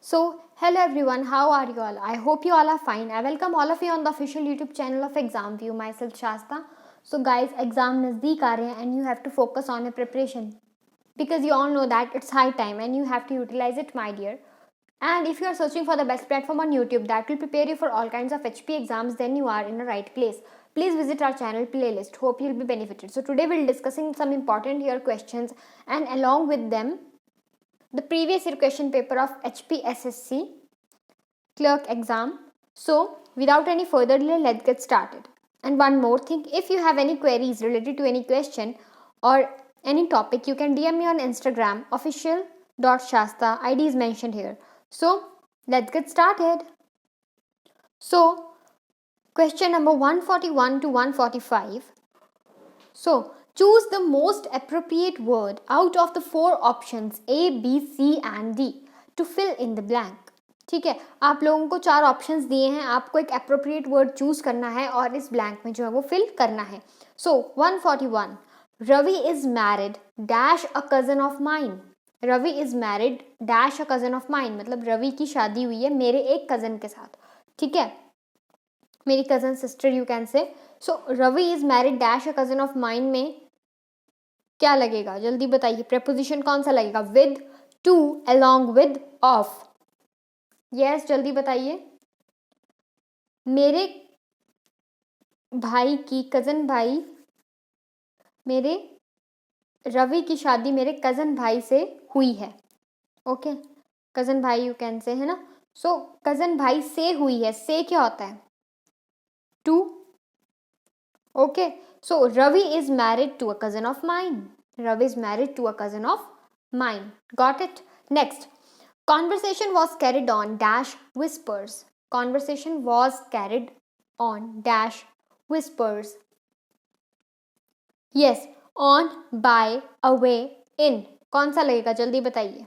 Hello everyone, how are you all? I hope you all are fine. I welcome all of you on the official YouTube channel of Exam View, myself Shasta. So guys, exam nazdeek aa rahe hain and you have to focus on your preparation because you all know that it's high time and you have to utilize it, my dear. And if you are searching for the best platform on YouTube that will prepare you for all kinds of HP exams, then you are in the right place. Please visit our channel playlist. Hope you'll be benefited. So today we'll discussing some important year questions and along with them the previous year question paper of HPSSC clerk exam. So without any further delay, let's get started. And one more thing, if you have any queries related to any question or any topic, you can DM me on Instagram official.shasta. ID is mentioned here. So let's get started. So question number 141 to 145. So choose the most appropriate word out of the four options A, B, C and D to fill in the blank. ठीक है, आप लोगों को चार options दिए हैं, आपको एक अप्रोप्रिएट वर्ड चूज करना है और इस ब्लैंक में जो है वो फिल करना है. So 141, Ravi is married dash a cousin of mine. Ravi is married dash a cousin of mine मतलब रवि की शादी हुई है मेरे एक कजन के साथ. ठीक है, मेरी cousin sister you can say. So Ravi is married dash a cousin of mine में क्या लगेगा, जल्दी बताइए. प्रेपोजिशन कौन सा लगेगा? With, to, along with, of. Yes, जल्दी बताइए. मेरे भाई की कजन भाई, मेरे रवि की शादी मेरे कजन भाई से हुई है. ओके, कजन भाई यू कैन से, है ना. सो कजन भाई से हुई है, से क्या होता है? To. Okay, so Ravi is married to a cousin of mine. Ravi is married to a cousin of mine. Got it. Next, conversation was carried on dash whispers. Conversation was carried on dash whispers. Yes, on, by, away, in. कौन सा लगेगा, जल्दी बताइए.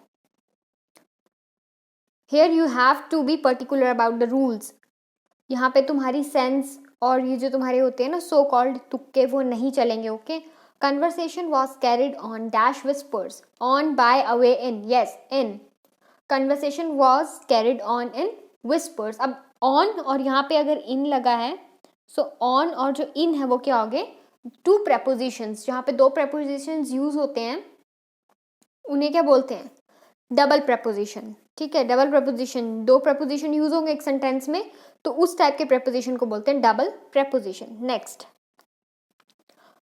Here you have to be particular about the rules. यहाँ पे तुम्हारी sense और ये जो तुम्हारे होते हैं ना सो कॉल्ड तुक्के, वो नहीं चलेंगे. Okay. Conversation was carried on dash whispers. On, by, away, in. Yes, in. Conversation was carried on in whispers. अब ऑन और यहाँ पे अगर इन लगा है, सो ऑन और जो इन है वो क्या हो गए? Two prepositions. जहाँ पे दो प्रेपोजिशंस यूज होते हैं उन्हें क्या बोलते हैं? Double preposition. ठीक है, डबल प्रेपोजिशन, दो प्रेपोजिशन यूज होंगे एक सेंटेंस में, तो उस टाइप के प्रेपोजिशन को बोलते हैं double preposition. Next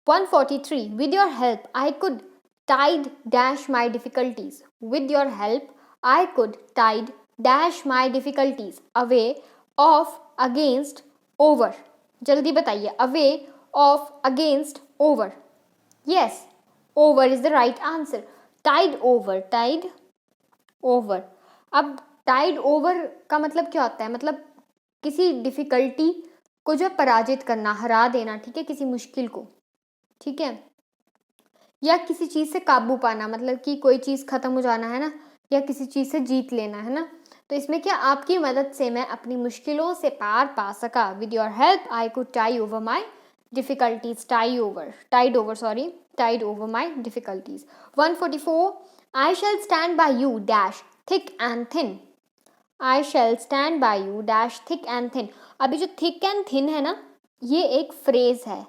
143, with your help I could tide dash my difficulties. With your help I could tide dash my difficulties away, off, against, over. जल्दी बताइए. away, off, against, over. Yes, over is the right answer. Tide over, tide over. अब tide over का मतलब क्या होता है? मतलब किसी डिफिकल्टी को जो पराजित करना, हरा देना. ठीक है, किसी मुश्किल को. ठीक है, या किसी चीज से काबू पाना, मतलब कि कोई चीज खत्म हो जाना है ना, या किसी चीज से जीत लेना है ना. तो इसमें क्या, आपकी मदद से मैं अपनी मुश्किलों से पार पा सका. With your help I could tie over my difficulties. Tide over my difficulties. 144, I shall stand by you dash thick and thin. I shall stand by you dash thick and thin. अभी जो thick and thin है ना, ये एक phrase है.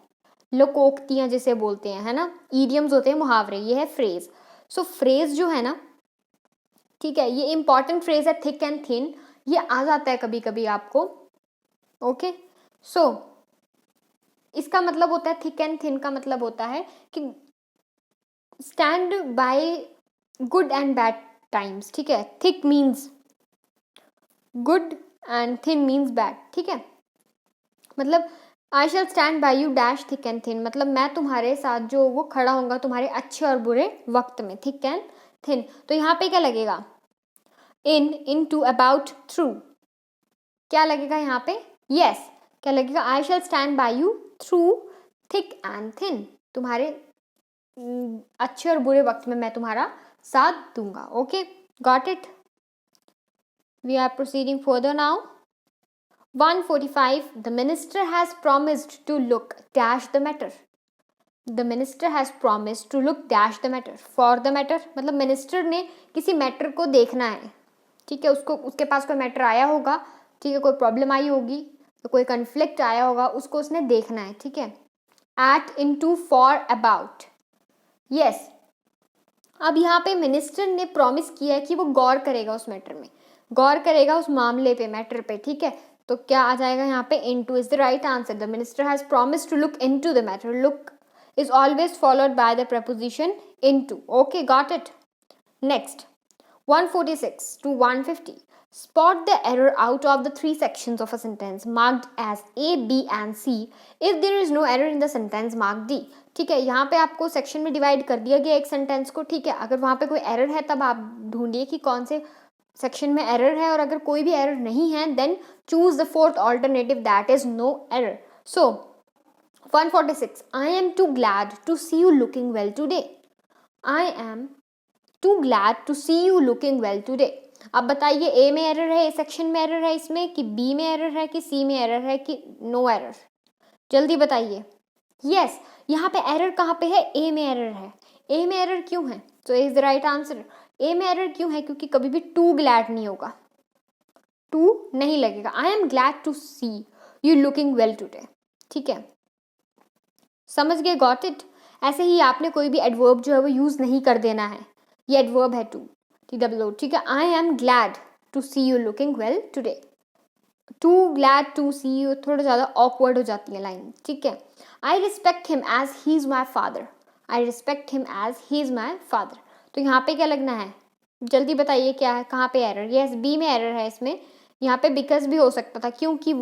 लोकोक्तियां जिसे बोलते हैं, है ना, ईडियम्स होते हैं, मुहावरे. ये है फ्रेज. सो फ्रेज जो है ना, ठीक है, ये इंपॉर्टेंट फ्रेज है. थिक एंड थिन ये आ जाता है कभी कभी आपको. ओके, सो इसका मतलब होता है, थिक एंड थिन का मतलब होता है कि stand by good and bad times. ठीक है, thick means good and thin means bad. ठीक है, मतलब I shall stand by you dash thick and thin मतलब मैं तुम्हारे साथ जो वो खड़ा होऊंगा तुम्हारे अच्छे और बुरे वक्त में. Thick and thin. तो यहाँ पे क्या लगेगा? In, into, about, through. क्या लगेगा यहाँ पे? यस, क्या लगेगा? I shall stand by you through thick and thin. तुम्हारे अच्छे और बुरे वक्त में मैं तुम्हारा साथ दूंगा. Okay, got it. We are proceeding further now. 145, the minister has promised to look dash the matter. The minister has promised to look dash the matter. For the matter मतलब मिनिस्टर ने किसी मैटर को देखना है. ठीक है, उसको उसके पास कोई मैटर आया होगा, ठीक है, कोई प्रॉब्लम आई होगी, तो कोई कन्फ्लिक्ट आया होगा, उसको उसने देखना है, ठीक है। At into for about, yes. अब यहाँ पे मिनिस्टर ने प्रॉमिस किया है कि वो गौर करेगा उस मैटर में, गौर करेगा उस मामले पे, मैटर पे, ठीक है। तो क्या आ जाएगा यहाँ पे, into is the right answer. The minister has promise to look into the matter. Look is always followed by the preposition into. Okay, got it. Next, 146 to 150. Spot the error out of the three sections of a sentence marked as A, B and C if there is no error in the sentence marked D. ठीक है, यहाँ पे आपको section में divide कर दिया गया एक सेंटेंस को, ठीक है। अगर वहाँ पे कोई एरर है तब आप ढूंढिए कि कौन से सेक्शन में एरर है, और अगर कोई भी एरर नहीं है then choose the fourth alternative that is no error. So 146. I am too glad to see you looking well today. I am too glad to see you looking well today. अब बताइए, ए में error है, A section में error है इसमें, कि B में error है, कि सी में एरर है, कि नो एरर? जल्दी बताइए। यस, यहाँ पे एरर कहाँ पे है? ए में एरर है। ए में एरर क्यों है? तो इज द राइट आंसर। ए में एरर क्यों है? क्योंकि कभी भी टू ग्लैड नहीं होगा, टू नहीं लगेगा। I am glad to see you looking well today, ठीक है, समझ गए? Got it. ऐसे ही आपने कोई भी एडवर्ब जो है वो यूज नहीं कर देना है। ये एडवर्ब है टू, TWO, ठीक है। I am glad to see you looking well today. To glad to see you थोड़ा ज़्यादा ऑकवर्ड हो जाती है लाइन, ठीक है। I respect him as he is my father. I respect him as he is my father. तो यहाँ पे क्या लगना है? जल्दी बताइए क्या है, कहाँ पे एरर? यस, बी में एरर है इसमें। यहाँ पे बिकॉज भी हो सकता था, क्योंकि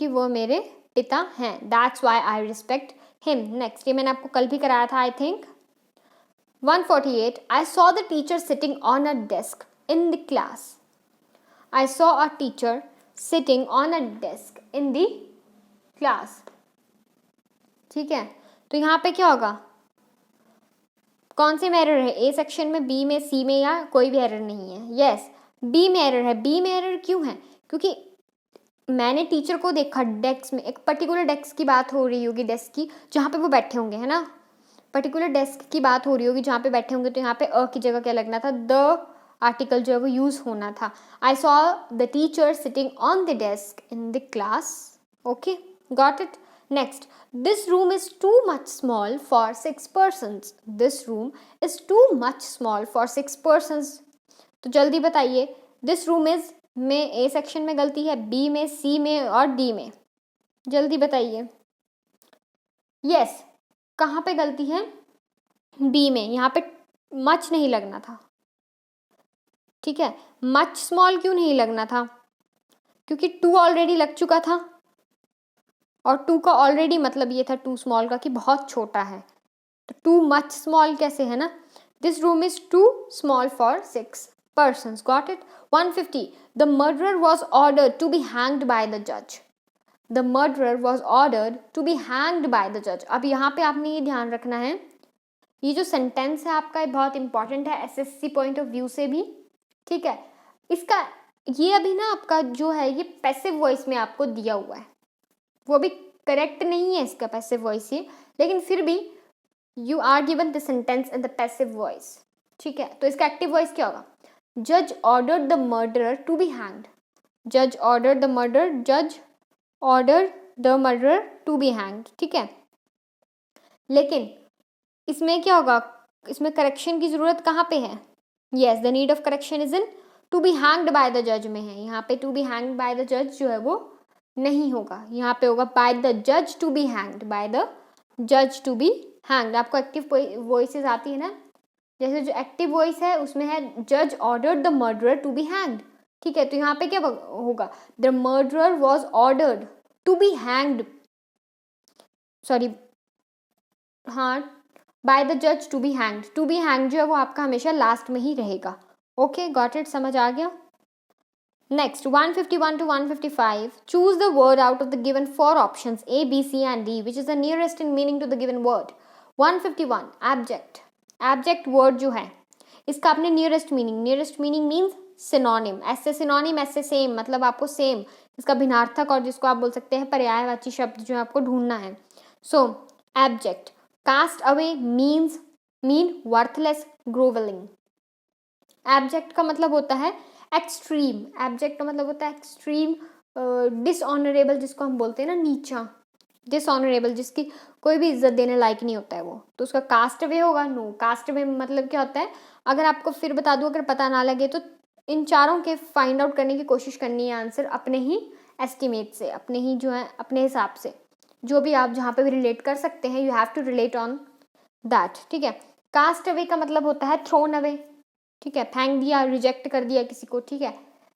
वो मेरे पिता हैं। That's why I respect him. Next, ये मैंने आपको कल भी कराया था, I think. 148. I saw the teacher sitting on a desk in the class. I saw a teacher sitting on a desk in the class. ठीक है, तो यहाँ पे क्या होगा? कौन से में एरर है? ए सेक्शन में, बी में, सी में, या कोई भी एरर नहीं है? यस, बी में एरर है। बी में एरर क्यों है? क्योंकि मैंने टीचर को देखा डेस्क में, एक पर्टिकुलर डेस्क की बात हो रही होगी, डेस्क की जहाँ पे वो बैठे होंगे, है ना, पर्टिकुलर डेस्क की बात हो रही होगी जहाँ पे बैठे होंगे। तो यहाँ पे अ की जगह क्या लगना था? द आर्टिकल जो है वो यूज होना था। I saw the teacher sitting on the desk in the class. Okay, got it. Next, this room is too much small for 6 persons. This room is too much small for 6 persons. तो जल्दी बताइए, this room is में A section में गलती है, B में, सी में और डी में? जल्दी बताइए। यस, कहाँ पे गलती है? बी में। यहाँ पे मच नहीं लगना था, ठीक है। मच स्मॉल क्यों नहीं लगना था? क्योंकि टू ऑलरेडी लग चुका था, और टू का ऑलरेडी मतलब ये था टू स्मॉल का कि बहुत छोटा है। तो टू मच स्मॉल कैसे है ना? This room is too small for 6 persons. Got it? 150. The murderer was ordered to be hanged by the judge. The murderer was ordered to be hanged by the judge. अब यहाँ पे आपने ये ध्यान रखना है, ये जो सेंटेंस है आपका ये बहुत इंपॉर्टेंट है SSC पॉइंट ऑफ व्यू से भी, ठीक है। इसका ये अभी ना आपका जो है ये पैसिव वॉइस में आपको दिया हुआ है, वो भी करेक्ट नहीं है इसका पैसिव वॉइस ये, लेकिन फिर भी you are given the sentence in the passive voice, ठीक है। तो इसका एक्टिव वॉइस क्या होगा? Judge ordered the murderer to be hanged. Judge ordered the murderer. Judge ordered the murderer to be hanged. ठीक है, लेकिन इसमें क्या होगा? इसमें करेक्शन की जरूरत कहाँ पे है? Yes, the need of correction is in to be hanged by the judge में है। यहाँ पे to be hanged by the judge जो है वो नहीं होगा, यहाँ पे होगा by the judge to be hanged. By the judge to be hanged. आपको एक्टिव वॉइसेस आती है ना, जैसे जो एक्टिव वॉइस है उसमें है जज ordered the murderer to be hanged, ठीक है। तो यहाँ पे क्या होगा? The murderer was ordered to be hanged, sorry, हाँ, बाय द जज to be hanged. To be hanged जो है वो आपका हमेशा लास्ट में ही रहेगा। ओके, गॉट इट, समझ आ गया। Next, 151 to 155. Choose the word out of the given 4 options A, B, C and D which is the nearest in meaning to the given word. 151. Abject. Abject word जो है इसका आपने nearest meaning means synonym. ऐसे synonym, ऐसे same, मतलब आपको same इसका भिन्नार्थक और जिसको आप बोल सकते हैं पर्यायवाची शब्द जो आपको ढूंढना है। So abject, cast away mean worthless, grovelling. Abject का मतलब होता है एक्सट्रीम, एब्जेक्ट का मतलब होता है एक्सट्रीम, डिसऑनरेबल जिसको हम बोलते हैं ना, नीचा, डिसऑनरेबल, जिसकी कोई भी इज्जत देने लायक नहीं होता है वो, तो उसका कास्ट अवे होगा नो। कास्ट अवे मतलब क्या होता है, अगर आपको फिर बता दूं, अगर पता ना लगे तो इन चारों के फाइंड आउट करने की कोशिश करनी है आंसर अपने ही एस्टिमेट से, अपने ही जो है अपने हिसाब से, जो भी आप जहाँ पे भी रिलेट कर सकते हैं, you have to relate on that, ठीक है। कास्ट अवे का मतलब होता है थ्रोन अवे, ठीक है, फेंक दिया, रिजेक्ट कर दिया किसी को, ठीक है।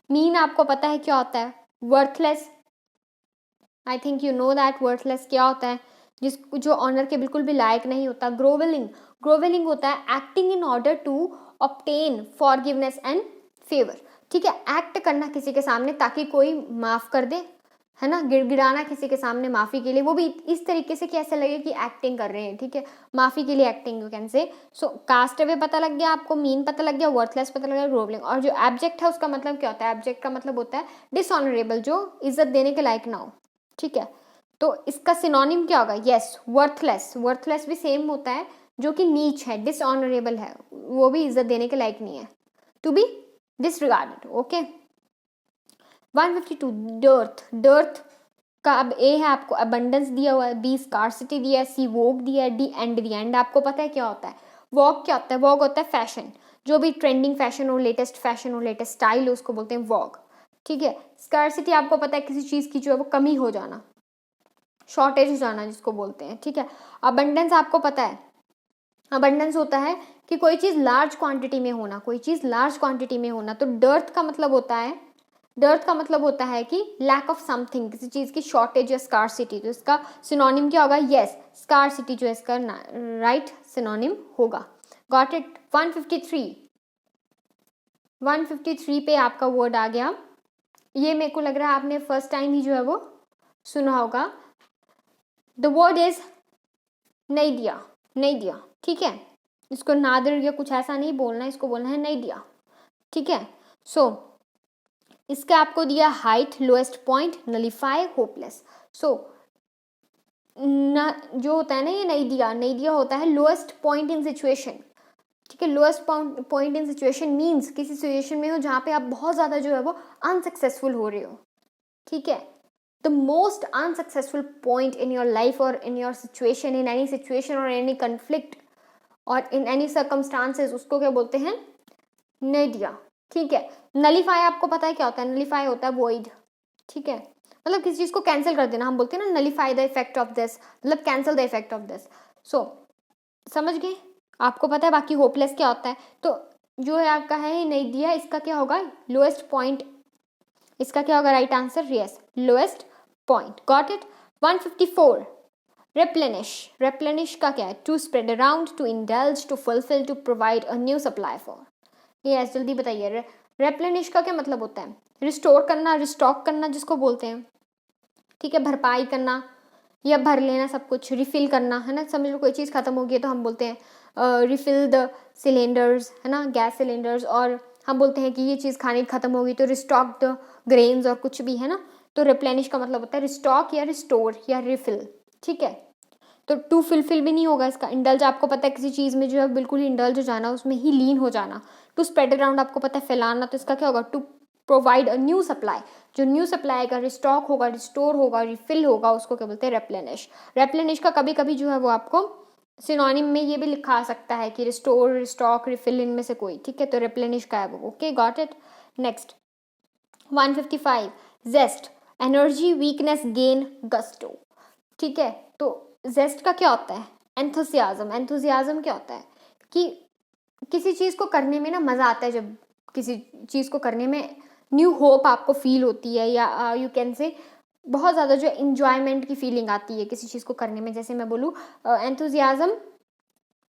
मीन आपको पता है क्या होता है, worthless, I think you know that worthless क्या होता है, जिसको जो ऑनर के बिल्कुल भी लायक नहीं होता। ग्रोवेलिंग, ग्रोवेलिंग होता है acting in order to obtain forgiveness and favour, ठीक है, एक्ट करना किसी के सामने ताकि कोई माफ कर दे, है ना, गिड़गिड़ाना किसी के सामने माफी के लिए, वो भी इस तरीके से कि ऐसे लगे कि एक्टिंग कर रहे हैं, ठीक है, माफी के लिए acting, you can say. So cast away पता लग गया आपको, मीन पता लग गया, वर्थलेस पता लग गया, ग्रोवलिंग। और जो एब्जेक्ट है उसका मतलब क्या होता है, एब्जेक्ट का मतलब होता है डिसऑनरेबल, जो इज्जत देने के लायक ना हो, ठीक है। तो इसका सिनोनिम क्या होगा, यस वर्थलेस, वर्थलेस भी सेम होता है, जो कि नीच है, डिसऑनरेबल है, वो भी इज्जत देने के लायक नहीं है, to be disregarded, okay. 152 dearth, dearth का अब ए है आपको अबंडेंस दिया हुआ है, बी स्कार्सिटी दिया है, सी वोग दिया है, डी एंड दिया है। एंड आपको पता है क्या होता है, वॉग क्या होता है, वॉग होता है फैशन, जो भी ट्रेंडिंग फैशन हो, लेटेस्ट फैशन हो, लेटेस्ट स्टाइल हो, उसको बोलते हैं वॉग, ठीक है। स्कार्सिटी आपको पता है किसी चीज की जो है वो कमी हो जाना, शॉर्टेज हो जाना जिसको बोलते हैं, ठीक है। अबंडेंस आपको पता है, अबंडेंस होता है कि कोई चीज लार्ज क्वांटिटी में होना, कोई चीज लार्ज क्वांटिटी में होना। तो डर्थ का मतलब होता है, डर्थ का मतलब होता है कि लैक ऑफ समथिंग, किसी चीज की शॉर्टेज या स्कार्सिटी। तो इसका सिनोनिम क्या होगा, यस स्कार्सिटी जो है इसका राइट सिनोनिम होगा। Got it. 153 पे आपका वर्ड आ गया, ये मेरे को लग रहा है आपने फर्स्ट टाइम ही जो है वो सुना होगा। द वर्ड इज नैदिया, नैदिया, ठीक है। इसको नादर या कुछ ऐसा नहीं बोलना, इसको बोलना है नैदिया, ठीक है। सो इसका आपको दिया height, lowest point, nullify, hopeless. So जो होता है ना ये नैदिया, नैदिया होता है लोएस्ट पॉइंट इन सिचुएशन, ठीक है। Lowest point in situation means किसी सिचुएशन में हो जहाँ पे आप बहुत ज़्यादा जो है वो अनसक्सेसफुल हो रहे हो, ठीक है। The most unsuccessful point in your life और in your situation, in any situation और एनी कन्फ्लिक्ट और इन एनी सर्कमस्टांसेस, उसको क्या बोलते हैं, नेडिया, ठीक है। नलीफाई आपको पता है क्या होता है, नलीफाई होता है वॉइड, ठीक है, मतलब किसी चीज को कैंसिल कर देना, हम बोलते हैं ना nullify the effect of this, मतलब cancel the effect of this. So समझ गए, आपको पता है। बाकी होपलेस क्या होता है, तो जो है आपका है नहीं दिया, इसका क्या होगा, लोएस्ट पॉइंट, इसका क्या होगा right answer, yes lowest point. Got it. 154 replenish, replenish का क्या है, to spread around, to indulge, to fulfil, to provide a new supply for. Yes जल्दी बताइए, रेप्लेनिश का क्या मतलब होता है, रिस्टोर करना, रिस्टॉक करना जिसको बोलते हैं, ठीक है, भरपाई करना या भर लेना सब कुछ, रिफिल करना, है ना। समझ लो कोई चीज़ खत्म हो गई है तो हम बोलते हैं रिफिल द सिलेंडर्स, है ना, गैस सिलेंडर्स। और हम बोलते हैं कि ये चीज़ खाने की खत्म हो गई तो रिस्टॉक द ग्रेन्स और कुछ भी, है ना। तो रिप्लेनिश का मतलब होता है रिस्टॉक या रिस्टोर या रिफिल, ठीक है। तो टू फिलफिल भी नहीं होगा इसका। इंडल्ज आपको पता है किसी चीज़ में जो है बिल्कुल इंडल्ज हो जाना, उसमें ही लीन हो जाना। टू स्प्रेड अराउंड आपको पता है फैलाना, तो इसका क्या होगा, to provide a new supply, जो न्यू सप्लाई का रिस्टॉक होगा, रिस्टोर होगा, रिफिल होगा, उसको क्या बोलते हैं, रेप्लेनिश। रेप्लेनिश का कभी कभी जो है वो आपको सिनोनिम में ये भी लिखा आ सकता है कि रिस्टोर, रिस्टॉक, रिफिल, इनमें से कोई, ठीक है। तो रेप्लेनिश का है वो, okay got it. Next 155 zest, energy, weakness, gain, gusto, ठीक है। तो जेस्ट का क्या होता है, एंथुसियाज्म। एंथुसियाज्म क्या होता है कि किसी चीज़ को करने में ना मज़ा आता है, जब किसी चीज़ को करने में न्यू होप आपको फील होती है, या यू कैन से बहुत ज़्यादा जो इंजॉयमेंट की फीलिंग आती है किसी चीज़ को करने में। जैसे मैं बोलूँ enthusiasm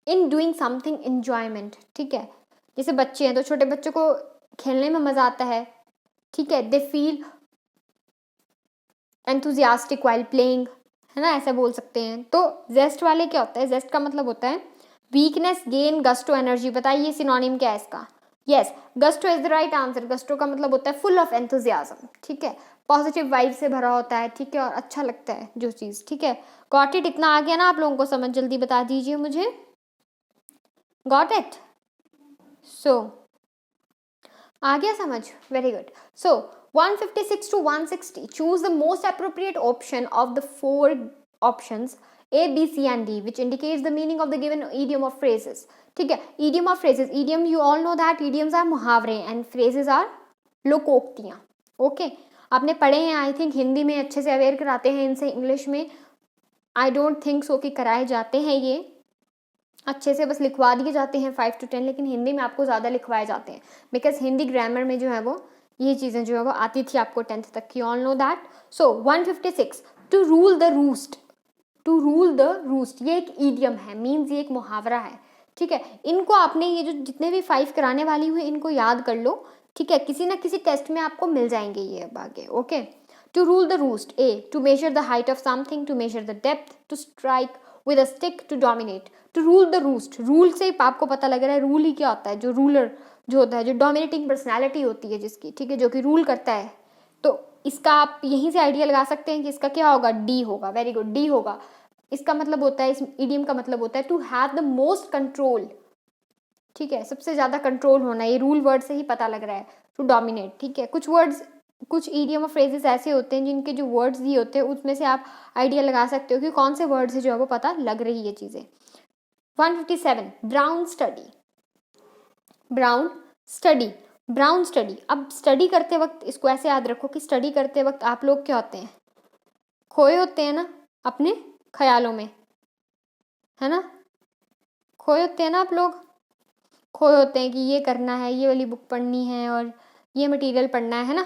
in doing something, enjoyment, ठीक है। जैसे बच्चे हैं तो छोटे बच्चों को खेलने में मज़ा आता है, ठीक है, they feel enthusiastic while playing, है ना, ऐसा बोल सकते हैं। तो जेस्ट वाले क्या होता है, जेस्ट का मतलब होता है वीकनेस, गेन, गस्टो, एनर्जी। बताइए सिनोनिम क्या है इसका, yes gusto is the right answer. Gusto का मतलब होता है फुल ऑफ एंथुसियाज्म, ठीक है, पॉजिटिव वाइब से भरा होता है, ठीक है, और अच्छा लगता है जो चीज़, ठीक है। Got it. इतना आ गया ना आप लोगों को समझ, जल्दी बता दीजिए मुझे। Got it. सो आ गया समझ? Very good. So 156 to 160, choose the most appropriate option of the four options A, B, C and D which indicates the meaning of the given idiom or phrases. ठीक है, idiom or phrases. Idiom you all know that idioms are मुहावरे and phrases are लोकोक्तियाँ. Okay, आपने पढ़े हैं I think, Hindi में अच्छे से aware कराते हैं इनसे, इंग्लिश में आई डोंट थिंक सो कि कराए जाते हैं ये अच्छे से, बस लिखवा दिए जाते हैं 5 to 10, लेकिन हिंदी में आपको ज़्यादा लिखवाए जाते हैं बिकॉज हिंदी ग्रामर में जो है वो ये चीज़ें जो है वो आती थी आपको 10th तक की. All know that. So 156, to rule the roost. To rule the roost ये एक ईडियम है, मीन्स ये एक मुहावरा है. ठीक है, इनको आपने ये जो जितने भी 5 कराने वाली हुए इनको याद कर लो. ठीक है, किसी ना किसी टेस्ट में आपको मिल जाएंगे ये अब आगे. Okay, to rule the roost. A, to measure the height of something, to measure the depth, to strike with a stick, to dominate. To rule the roost, rule से आपको पता लग रहा है रूल ही क्या होता है. जो रूलर जो होता है, जो डोमिनेटिंग पर्सनैलिटी होती है जिसकी, ठीक है, जो कि रूल करता है, तो इसका आप यहीं से आइडिया लगा सकते हैं कि इसका क्या होगा, डी होगा. वेरी गुड, डी होगा. इसका मतलब होता है, इस इडियम का मतलब होता है to have the most control. ठीक है, सबसे ज़्यादा कंट्रोल होना, ये रूल वर्ड से ही पता लग रहा है. To dominate. ठीक है, कुछ वर्ड्स, कुछ इडियम और फ्रेजेस ऐसे होते हैं जिनके जो वर्ड्स दिए होते हैं उसमें से आप आइडिया लगा सकते हो कि कौन से वर्ड से जो है वो पता लग रही है चीज़ें. 157, brown study. Brown study, brown study. अब स्टडी करते वक्त इसको ऐसे याद रखो कि स्टडी करते वक्त आप लोग क्या होते हैं, खोए होते हैं ना अपने ख्यालों में, है ना, खोए होते हैं ना आप लोग, खोए होते हैं कि ये करना है, ये वाली बुक पढ़नी है और ये मटेरियल पढ़ना है ना.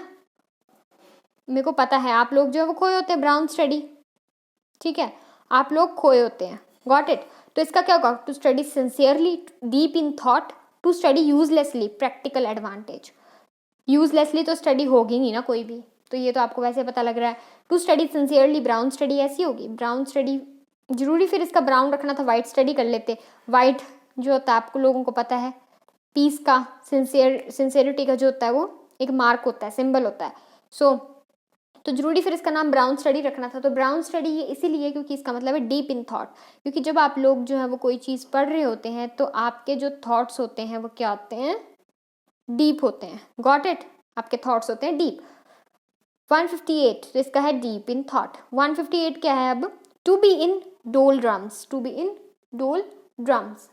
मेरे को पता है आप लोग जो है वो खोए होते हैं. Brown study. ठीक है, आप लोग खोए होते हैं. Got it. तो इसका क्या होगा, to study sincerely, deep in thought, to study uselessly, practical advantage. Uselessly तो स्टडी होगी नहीं ना कोई भी, तो ये तो आपको वैसे पता लग रहा है. To study sincerely, brown study ऐसी होगी. ब्राउन स्टडी जरूरी फिर इसका ब्राउन रखना था, वाइट स्टडी कर लेते. वाइट जो होता है आपको लोगों को पता है, पीस का, सिंसियरिटी का जो होता है वो एक मार्क होता है, सिंबल होता है. सो तो जरूरी फिर इसका नाम ब्राउन स्टडी रखना था. तो ब्राउन स्टडी ये इसीलिए क्योंकि इसका मतलब है डीप इन थॉट, क्योंकि जब आप लोग जो है वो कोई चीज़ पढ़ रहे होते हैं तो आपके जो थॉट्स होते हैं वो क्या होते हैं, डीप होते हैं. गॉट इट, आपके थॉट्स होते हैं डीप. 158, तो इसका है डीप इन थॉट. 158 क्या है अब, टू बी इन डोल ड्रम्स. टू बी इन डोल ड्रम्स.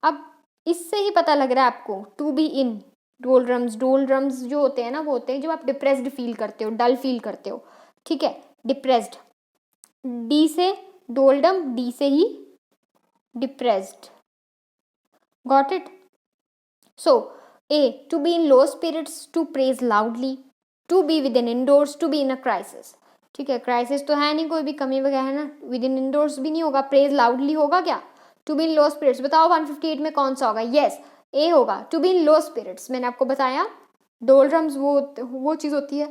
अब इससे ही पता लग रहा है आपको, टू बी इन डोल ड्रम्स. डोल ड्रम्स जो होते हैं ना वो होते हैं जब आप डिप्रेस्ड फील करते हो, डल फील करते हो. ठीक है, डिप्रेस्ड, डी से डोलडम, डी से ही depressed. Got it. So a, to be in low spirits, to praise loudly, to be within indoors, to be in a crisis. ठीक है, क्राइसिस तो है नहीं कोई भी, कमी वगैरह है ना, विद इन इंडोर्स भी नहीं होगा, प्रेज लाउडली होगा क्या, to be in low spirits. बताओ 158 में कौन सा होगा. यस, ए होगा, to be in low spirits. मैंने आपको बताया डोलड्रम्स वो चीज़ होती है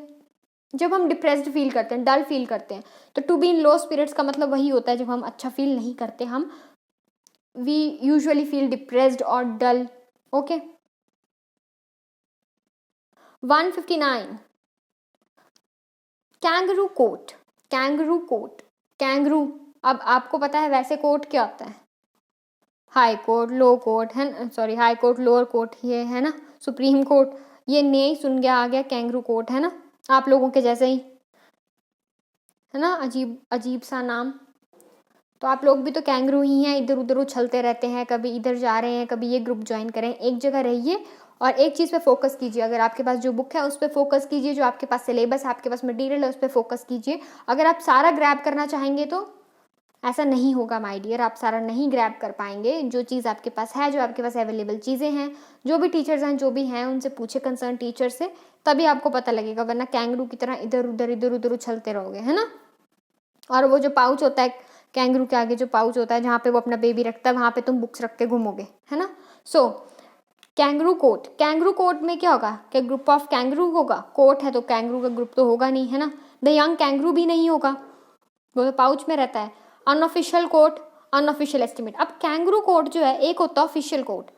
जब हम डिप्रेस्ड फील करते हैं, डल फील करते हैं. तो to be in low spirits का मतलब वही होता है जब हम अच्छा फील नहीं करते, हम वी यूजुअली फील डिप्रेस्ड और dull. Okay. 159, kangaroo court. Kangaroo court, kangaroo. अब आपको पता है वैसे कोट क्या होता है, हाई कोर्ट, लो कोर्ट है ना, sorry high court, lower court, ये है ना सुप्रीम कोर्ट. ये नए सुन गया आ गया कैंगरू कोर्ट, है ना, आप लोगों के जैसे ही, है ना, अजीब अजीब सा नाम. तो आप लोग भी तो कैंगरू ही हैं, इधर उधर उछलते रहते हैं, कभी इधर जा रहे हैं, कभी ये ग्रुप ज्वाइन करें. एक जगह रहिए और एक चीज़ पे फोकस कीजिए. अगर आपके पास जो बुक है उस पर फोकस कीजिए, जो आपके पास सिलेबस है, आपके पास मटेरियल है, उस पर फोकस कीजिए. अगर आप सारा ग्रैब करना चाहेंगे तो ऐसा नहीं होगा माय डियर, आप सारा नहीं ग्रैब कर पाएंगे. जो चीज़ आपके पास है, जो आपके पास अवेलेबल चीज़ें हैं, जो भी टीचर्स हैं जो भी हैं उनसे पूछे, कंसर्न टीचर से, तभी आपको पता लगेगा. वरना कैंगरू की तरह इधर उधर उछलते रहोगे, है ना. और वो जो पाउच होता है कैंगरू के आगे, जो पाउच होता है जहाँ पे वो अपना बेबी रखता है, वहाँ पे तुम बुक्स रख के घूमोगे, है ना. सो कैंगरू कोट. कैंगरू कोट में क्या होगा, क्या ग्रुप ऑफ कैंगरू होगा, कोट है तो कैंगरू का ग्रुप तो होगा नहीं, है ना. द यंग कैंगरू भी नहीं होगा, वो तो पाउच में रहता है. Unofficial court, unofficial estimate. अब कैंगरू कोट जो है, एक होता है ऑफिशियल कोट.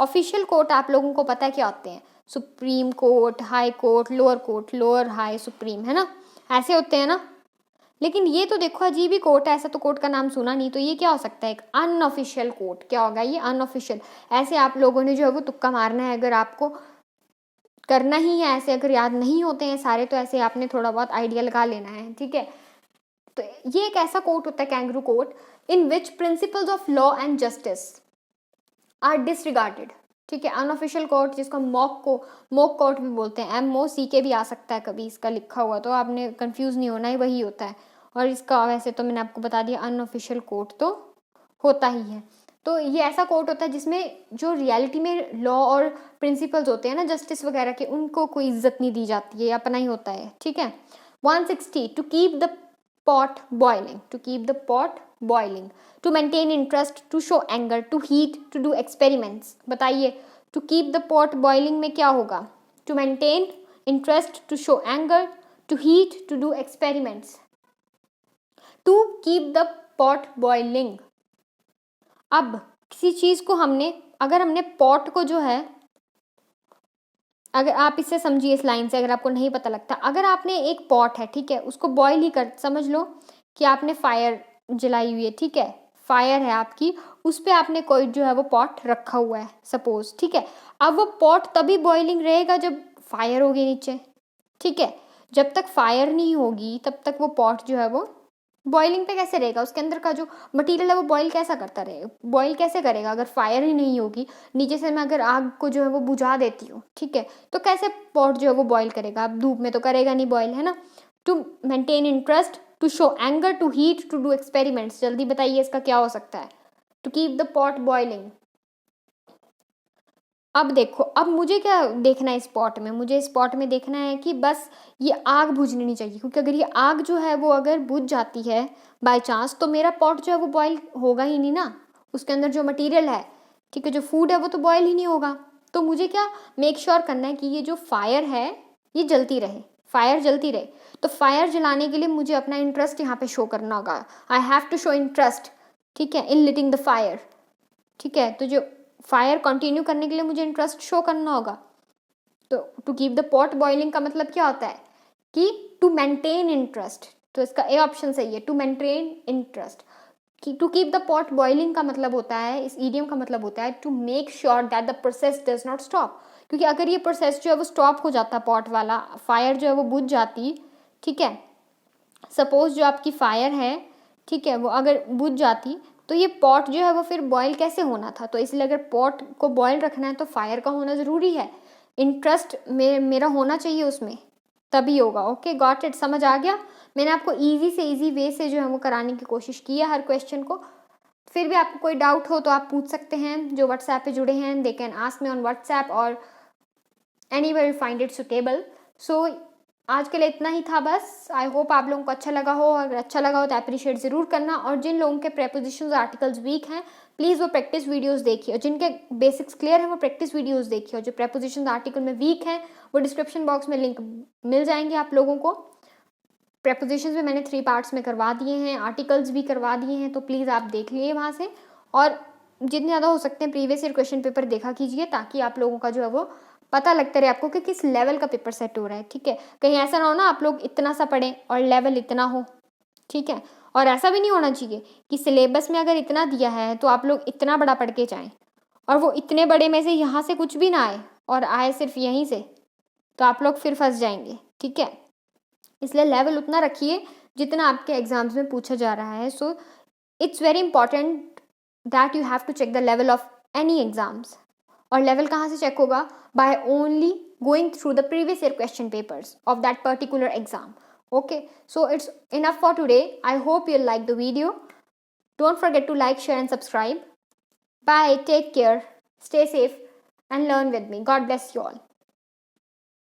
ऑफिशियल कोट आप लोगों को पता है क्या होते हैं, supreme court, high court, lower high supreme, है ना, ऐसे होते हैं ना. लेकिन ये तो देखो अजीब ही कोर्ट है, ऐसा तो कोर्ट का नाम सुना नहीं. तो ये क्या हो सकता है, एक अनऑफिशियल कोर्ट. क्या होगा ये, अनऑफिशियल. ऐसे आप लोगों ने जो है वो तुक्का मारना है. अगर आपको करना ही है ऐसे, अगर याद नहीं होते हैं सारे तो ऐसे आपने थोड़ा बहुत आइडिया लगा लेना है, ठीक है। तो ये एक ऐसा कोट होता है kangaroo court, in which principles of law and justice are disregarded, ठीक है। अनऑफिशियल कोर्ट जिसको मॉक कोर्ट भी बोलते हैं, MOCK भी आ सकता है कभी इसका लिखा हुआ, तो आपने कंफ्यूज नहीं होना है, वही होता है। और इसका वैसे तो मैंने आपको बता दिया अनऑफिशियल कोर्ट तो होता ही है। तो ये ऐसा कोर्ट होता है जिसमें जो रियलिटी में लॉ और प्रिंसिपल्स होते हैं ना जस्टिस वगैरह के, उनको कोई इज्जत नहीं दी जाती है, अपना ही होता है, ठीक है। 160 to keep the pot boiling, to keep the pot boiling, to maintain interest, to show anger, to heat, to do experiments। बताइए to keep the pot boiling में क्या होगा? To maintain interest, to show anger, to heat, to do experiments। to keep the pot boiling। अब किसी चीज को अगर हमने pot को जो है, अगर आप इससे समझिए इस लाइन से, अगर आपको नहीं पता लगता, अगर आपने एक पॉट है, ठीक है, उसको बॉयल ही कर, समझ लो कि आपने फायर जलाई हुई है, ठीक है, फायर है आपकी, उस पर आपने कोई जो है वो पॉट रखा हुआ है सपोज, ठीक है। अब वो पॉट तभी बॉइलिंग रहेगा जब फायर होगी नीचे, ठीक है। जब तक फायर नहीं होगी तब तक वो पॉट जो है वो बॉइलिंग पे कैसे रहेगा? उसके अंदर का जो मटेरियल है वो बॉईल कैसा करता रहेगा, बॉईल कैसे करेगा? अगर फायर ही नहीं होगी नीचे से, मैं अगर आग को जो है वो बुझा देती हूँ, ठीक है, तो कैसे पॉट जो है वो बॉईल करेगा? अब धूप में तो करेगा नहीं बॉईल, है ना। To maintain interest, to show anger, to heat, to do experiments. जल्दी बताइए इसका क्या हो सकता है? To keep the pot boiling. अब देखो, अब मुझे क्या देखना है इस पॉट में? मुझे इस पॉट में देखना है कि बस ये आग बुझनी नहीं चाहिए, क्योंकि अगर ये आग जो है वो अगर बुझ जाती है बाय चांस, तो मेरा पॉट जो है वो बॉईल होगा ही नहीं ना। उसके अंदर जो मटेरियल है, ठीक है, जो फूड है, वो तो बॉईल ही नहीं होगा। तो मुझे क्या मेक श्योर करना है कि ये जो फायर है ये जलती रहे, फायर जलती रहे। तो फायर जलाने के लिए मुझे अपना इंटरेस्ट यहाँ पे शो करना होगा। I have to show interest, ठीक है, इन लिटिंग द फायर, ठीक है। तो जो फायर कंटिन्यू करने के लिए मुझे इंटरेस्ट शो करना होगा। तो to keep the pot boiling का मतलब क्या होता है कि टू मेंटेन इंटरेस्ट। तो इसका ए ऑप्शन सही है, to maintain interest. To keep the pot boiling का मतलब होता है, इस इडियम का मतलब होता है to make sure that the process does not stop. क्योंकि अगर ये प्रोसेस जो है वो स्टॉप हो जाता, पॉट वाला फायर जो है वो बुझ जाती, ठीक है, सपोज जो आपकी फायर है, ठीक है, वो अगर बुझ जाती तो ये पॉट जो है वो फिर बॉयल कैसे होना था? तो इसलिए अगर पॉट को बॉयल रखना है तो फायर का होना ज़रूरी है, इंटरेस्ट मेरा होना चाहिए उसमें, तभी होगा। ओके, गॉट इट, समझ आ गया? मैंने आपको इजी से इजी वे से जो है वो कराने की कोशिश की है हर क्वेश्चन को। फिर भी आपको कोई डाउट हो तो आप पूछ सकते हैं। जो व्हाट्सएप पे जुड़े हैं they can ask me on WhatsApp और anywhere you find it suitable. So आज के लिए इतना ही था बस। आई होप आप लोगों को अच्छा लगा हो, अगर अच्छा लगा हो तो अप्रिशिएट ज़रूर करना। और जिन लोगों के प्रेपोजिशंस आर्टिकल्स वीक हैं प्लीज़ वो प्रैक्टिस वीडियोस देखिए, और जिनके बेसिक्स क्लियर हैं वो प्रैक्टिस वीडियोस देखिए, और जो प्रेपोजिशंस आर्टिकल में वीक हैं वो डिस्क्रिप्शन बॉक्स में लिंक मिल जाएंगे आप लोगों को। प्रेपोजिशंस भी मैंने 3 पार्ट्स में करवा दिए हैं, आर्टिकल्स भी करवा दिए हैं, तो प्लीज़ आप देख लीजिए वहाँ से। और जितने ज़्यादा हो सकते हैं प्रीवियस ईयर क्वेश्चन पेपर देखा कीजिए, ताकि आप लोगों का जो है वो पता लगता रहे आपको कि किस लेवल का पेपर सेट हो रहा है, ठीक है। कहीं ऐसा ना हो ना आप लोग इतना सा पढ़ें और लेवल इतना हो, ठीक है। और ऐसा भी नहीं होना चाहिए कि सिलेबस में अगर इतना दिया है तो आप लोग इतना बड़ा पढ़ के जाएं और वो इतने बड़े में से यहाँ से कुछ भी ना आए और आए सिर्फ यहीं से, तो आप लोग फिर फंस जाएंगे, ठीक है। इसलिए लेवल उतना रखिए जितना आपके एग्जाम्स में पूछा जा रहा है। So it's very important that you have to check the level of any exams. और लेवल कहाँ से चेक होगा? By only going through the previous year question papers of that particular exam. Okay, so it's enough for today. I hope you like the video. Don't forget to like, share and subscribe. Bye, take care, stay safe and learn with me. God bless you all.